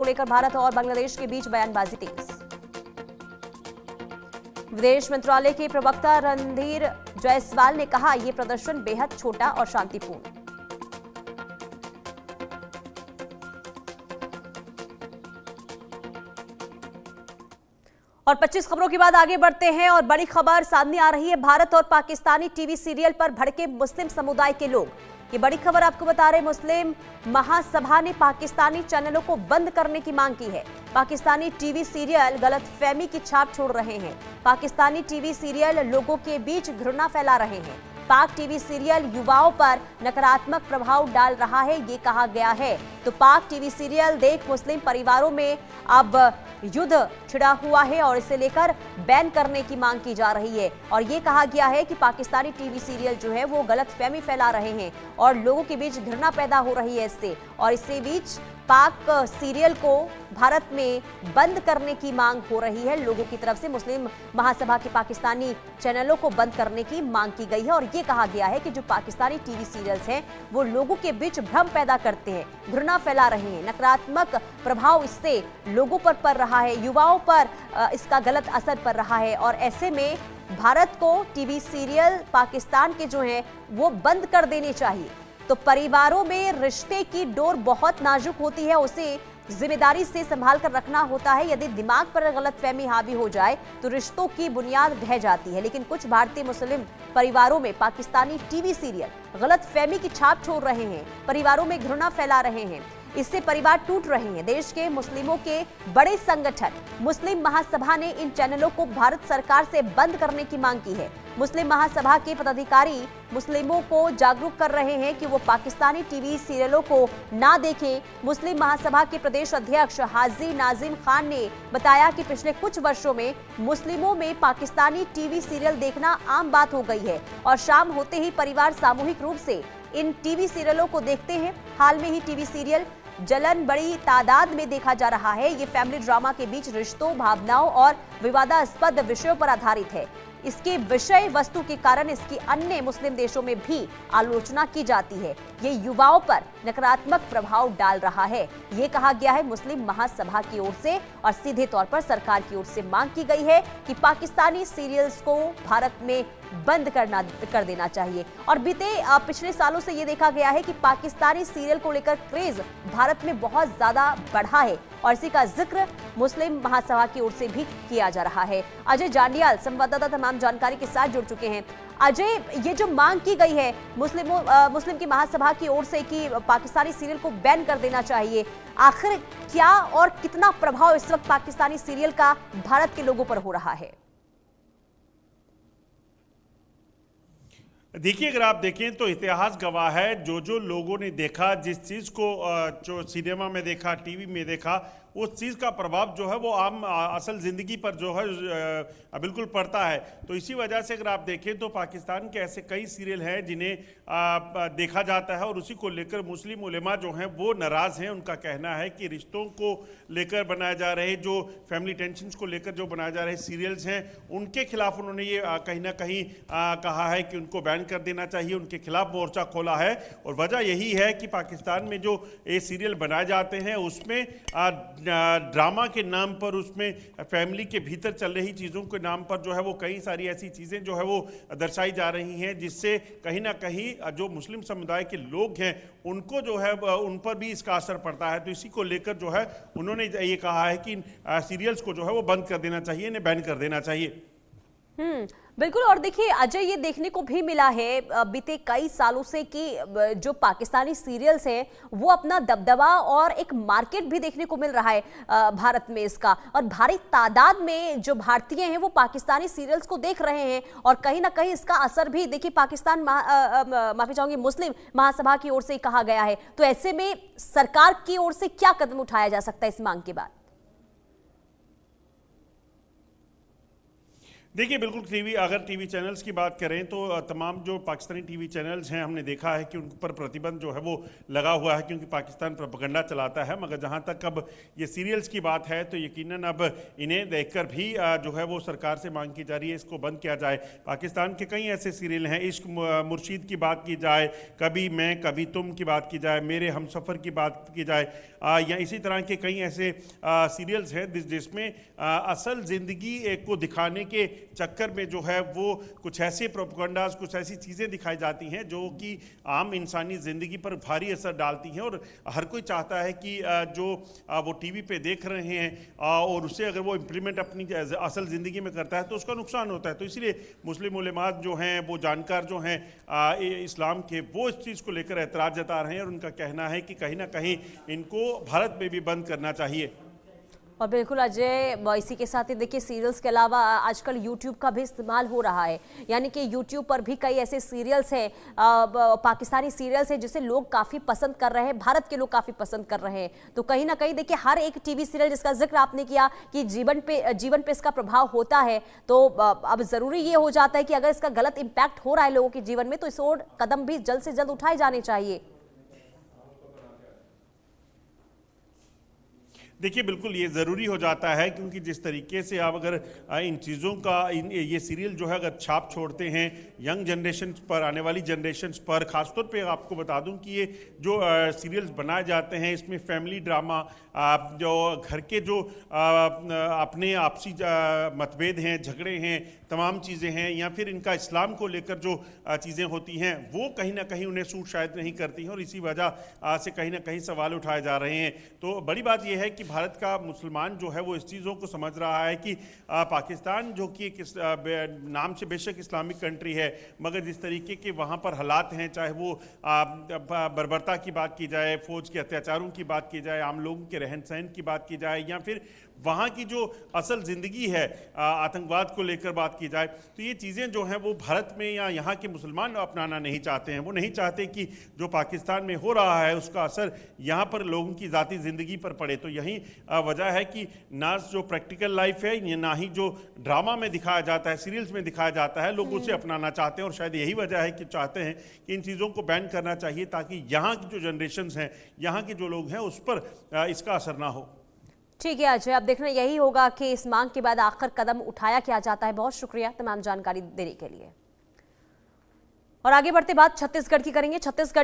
को लेकर भारत और बांग्लादेश के बीच बयानबाजी तेज। विदेश मंत्रालय के प्रवक्ता रणधीर जायसवाल ने कहा, यह प्रदर्शन बेहद छोटा और शांतिपूर्ण। और 25 खबरों के बाद आगे बढ़ते हैं और बड़ी खबर सामने आ रही है। भारत और पाकिस्तानी टीवी सीरियल पर भड़के मुस्लिम समुदाय के लोग। ये बड़ी खबर आपको बता रहे, मुस्लिम महासभा ने पाकिस्तानी चैनलों को बंद करने की मांग की है। पाकिस्तानी टीवी सीरियल गलतफहमी की छाप छोड़ रहे हैं। पाकिस्तानी टीवी सीरियल लोगों के बीच घृणा फैला रहे हैं। पाक टीवी सीरियल युवाओं पर नकारात्मक प्रभाव डाल रहा है, ये कहा गया है। तो पाक टीवी सीरियल देख मुस्लिम परिवारों में अब युद्ध छिड़ा हुआ है और इसे लेकर बैन करने की मांग की जा रही है। और ये कहा गया है कि पाकिस्तानी टीवी सीरियल जो है वो गलतफहमी फैला रहे हैं और लोगों के बीच घृणा पैदा हो रही है इससे। और इससे बीच पाक सीरियल को भारत में बंद करने की मांग हो रही है लोगों की तरफ से। मुस्लिम महासभा के पाकिस्तानी चैनलों को बंद करने की मांग की गई है और ये कहा गया है कि जो पाकिस्तानी टीवी सीरियल्स हैं वो लोगों के बीच भ्रम पैदा करते हैं, घृणा फैला रहे हैं, नकारात्मक प्रभाव इससे लोगों पर पड़ रहा है, युवाओं पर इसका गलत असर पड़ रहा है। और ऐसे में भारत को टीवी सीरियल पाकिस्तान के जो हैं वो बंद कर देने चाहिए। तो परिवारों में रिश्ते की डोर बहुत नाजुक होती है, उसे जिम्मेदारी से संभाल कर रखना होता है। यदि दिमाग पर गलतफहमी हावी हो जाए तो रिश्तों की बुनियाद ढह जाती है। लेकिन कुछ भारतीय मुस्लिम परिवारों में पाकिस्तानी टीवी सीरियल गलतफहमी की छाप छोड़ रहे हैं, परिवारों में घृणा फैला रहे हैं, इससे परिवार टूट रहे हैं। देश के मुस्लिमों के बड़े संगठन मुस्लिम महासभा ने इन चैनलों को भारत सरकार से बंद करने की मांग की है। मुस्लिम महासभा के पदाधिकारी मुस्लिमों को जागरूक कर रहे हैं कि वो पाकिस्तानी टीवी सीरियलों को ना देखें। मुस्लिम महासभा के प्रदेश अध्यक्ष हाजी नाजिम खान ने बताया कि पिछले कुछ वर्षों में मुस्लिमों में पाकिस्तानी टीवी सीरियल देखना आम बात हो गई है और शाम होते ही परिवार सामूहिक रूप से इन टीवी सीरियलों को देखते हैं। हाल में ही टीवी सीरियल जलन बड़ी तादाद में देखा जा रहा है। ये फैमिली ड्रामा के बीच रिश्तों, भावनाओं और विवादास्पद विषयों पर आधारित है। इसके विषय वस्तु के कारण इसकी अन्य मुस्लिम देशों में भी आलोचना की जाती है। ये युवाओं पर नकारात्मक प्रभाव डाल रहा है, ये कहा गया है मुस्लिम महासभा की ओर से। और सीधे तौर पर सरकार की ओर से मांग की गई है कि पाकिस्तानी सीरियल्स को भारत में बंद कर देना चाहिए। और बीते पिछले सालों से ये देखा गया है कि पाकिस्तानी सीरियल को लेकर क्रेज भारत में बहुत ज्यादा बढ़ा है और इसी का जिक्र मुस्लिम महासभा की ओर से भी किया जा रहा है। अजय जांडियाल संवाददाता तमाम जानकारी के साथ जुड़ चुके हैं। अजय, ये जो मांग की गई है मुस्लिम की महासभा की ओर से कि पाकिस्तानी सीरियल को बैन कर देना चाहिए, आखिर क्या और कितना प्रभाव इस वक्त पाकिस्तानी सीरियल का भारत के लोगों पर हो रहा है? देखिए, अगर आप देखें तो इतिहास गवाह है, जो लोगों ने देखा, जिस चीज़ को जो सिनेमा में देखा, टीवी में देखा, उस चीज़ का प्रभाव जो है वो आम असल ज़िंदगी पर जो है बिल्कुल पड़ता है। तो इसी वजह से अगर आप देखें तो पाकिस्तान के ऐसे कई सीरियल हैं जिन्हें देखा जाता है और उसी को लेकर मुस्लिम उलेमा जो हैं वो नाराज़ हैं। उनका कहना है कि रिश्तों को लेकर बनाए जा रहे, जो फैमिली टेंशन्स को लेकर जो बनाए जा रहे सीरियल्स हैं, उनके खिलाफ उन्होंने ये कहीं ना कहीं कहा है कि उनको बैन कर देना चाहिए, उनके खिलाफ मोर्चा खोला है। और वजह यही है कि पाकिस्तान में जो ये सीरियल बनाए जाते हैं उसमें ड्रामा के नाम पर, उसमें फैमिली के भीतर चल रही चीज़ों के नाम पर जो है वो कई सारी ऐसी चीज़ें जो है वो दर्शाई जा रही हैं, जिससे कहीं ना कहीं जो मुस्लिम समुदाय के लोग हैं उनको जो है उन पर भी इसका असर पड़ता है। तो इसी को लेकर जो है उन्होंने ये कहा है कि सीरियल्स को जो है वो बंद कर देना चाहिए, इन्हें बैन कर देना चाहिए। बिल्कुल। और देखिए अजय, ये देखने को भी मिला है बीते कई सालों से कि जो पाकिस्तानी सीरियल्स हैं वो अपना दबदबा और एक मार्केट भी देखने को मिल रहा है भारत में इसका। और भारी तादाद में जो भारतीय हैं वो पाकिस्तानी सीरियल्स को देख रहे हैं और कहीं ना कहीं इसका असर भी देखिए पाकिस्तान माफी चाहूंगी मुस्लिम महासभा की ओर से कहा गया है। तो ऐसे में सरकार की ओर से क्या कदम उठाया जा सकता है इस मांग के बाद? देखिए बिल्कुल अगर टीवी चैनल्स की बात करें तो तमाम जो पाकिस्तानी टीवी चैनल्स हैं हमने देखा है कि उन पर प्रतिबंध जो है वो लगा हुआ है, क्योंकि पाकिस्तान प्रोपेगेंडा चलाता है। मगर जहां तक अब ये सीरियल्स की बात है तो यकीनन अब इन्हें देखकर भी जो है वो सरकार से मांग की जा रही है इसको बंद किया जाए। पाकिस्तान के कई ऐसे सीरियल हैं, इश्क मुर्शीद की बात की जाए, कभी मैं कभी तुम की बात की जाए, मेरे हमसफ़र की बात की जाए, या इसी तरह के कई ऐसे सीरियल्स हैं जिसमें असल ज़िंदगी को दिखाने के चक्कर में जो है वो कुछ ऐसे प्रोपेगेंडास, कुछ ऐसी चीज़ें दिखाई जाती हैं जो कि आम इंसानी ज़िंदगी पर भारी असर डालती हैं। और हर कोई चाहता है कि जो वो टीवी पे देख रहे हैं और उसे अगर वो इम्प्लीमेंट अपनी असल ज़िंदगी में करता है तो उसका नुकसान होता है। तो इसलिए मुस्लिम उलेमात जो हैं, वो जानकार जो हैं इस्लाम के, वो इस चीज़ को लेकर एतराज़ जता रहे हैं और उनका कहना है कि कहीं ना कहीं इनको भारत में भी बंद करना चाहिए। और बिल्कुल अजय, इसी के साथ ही देखिए सीरियल्स के अलावा आजकल यूट्यूब का भी इस्तेमाल हो रहा है, यानी कि यूट्यूब पर भी कई ऐसे सीरियल्स हैं, पाकिस्तानी सीरियल्स हैं जिसे लोग काफ़ी पसंद कर रहे हैं, भारत के लोग काफ़ी पसंद कर रहे हैं। तो कहीं ना कहीं देखिए हर एक टीवी सीरियल जिसका जिक्र आपने किया कि जीवन पे इसका प्रभाव होता है, तो अब ज़रूरी ये हो जाता है कि अगर इसका गलत इम्पैक्ट हो रहा है लोगों के जीवन में तो इस ओर कदम भी जल्द से जल्द उठाए जाने चाहिए। देखिए बिल्कुल ये ज़रूरी हो जाता है, क्योंकि जिस तरीके से आप अगर इन चीज़ों का ये सीरियल जो है अगर छाप छोड़ते हैं यंग जनरेशन पर, आने वाली जनरेशन्स पर, ख़ासतौर पे आपको बता दूं कि ये जो सीरियल्स बनाए जाते हैं इसमें फैमिली ड्रामा, जो घर के जो अपने आपसी मतभेद हैं, झगड़े हैं, तमाम चीज़ें हैं, या फिर इनका इस्लाम को लेकर जो चीज़ें होती हैं वो कहीं ना कहीं उन्हें सूट शायद नहीं करती हैं और इसी वजह से कहीं ना कहीं सवाल उठाए जा रहे हैं। तो बड़ी बात यह है कि भारत का मुसलमान जो है वो इस चीज़ों को समझ रहा है कि पाकिस्तान जो कि एक नाम से बेशक इस्लामिक कंट्री है, मगर जिस तरीके के वहाँ पर हालात हैं, चाहे वो बर्बरता की बात की जाए, फौज के अत्याचारों की बात की जाए, आम लोगों के रहन सहन की बात की जाए, या फिर वहाँ की जो असल ज़िंदगी है आतंकवाद को लेकर बात की जाए, तो ये चीज़ें जो हैं वो भारत में या यहाँ के मुसलमान अपनाना नहीं चाहते हैं। वो नहीं चाहते कि जो पाकिस्तान में हो रहा है उसका असर यहाँ पर लोगों की ज़ाती ज़िंदगी पर पड़े। तो यही वजह है कि ना जो प्रैक्टिकल लाइफ है, ना ही जो ड्रामा में दिखाया जाता है, सीरियल्स में दिखाया जाता है, लोग उसे अपनाना चाहते हैं। और शायद यही वजह है कि चाहते हैं कि इन चीज़ों को बैन करना चाहिए, ताकि यहाँ की जो जनरेशन्स हैं, यहाँ के जो लोग हैं, उस पर इसका असर ना हो। ठीक है अजय, अब देखना यही होगा कि इस मांग के बाद आखिर कदम उठाया क्या जाता है। बहुत शुक्रिया तमाम जानकारी देने के लिए। और आगे बढ़ते बात छत्तीसगढ़ की करेंगे। छत्तीसगढ़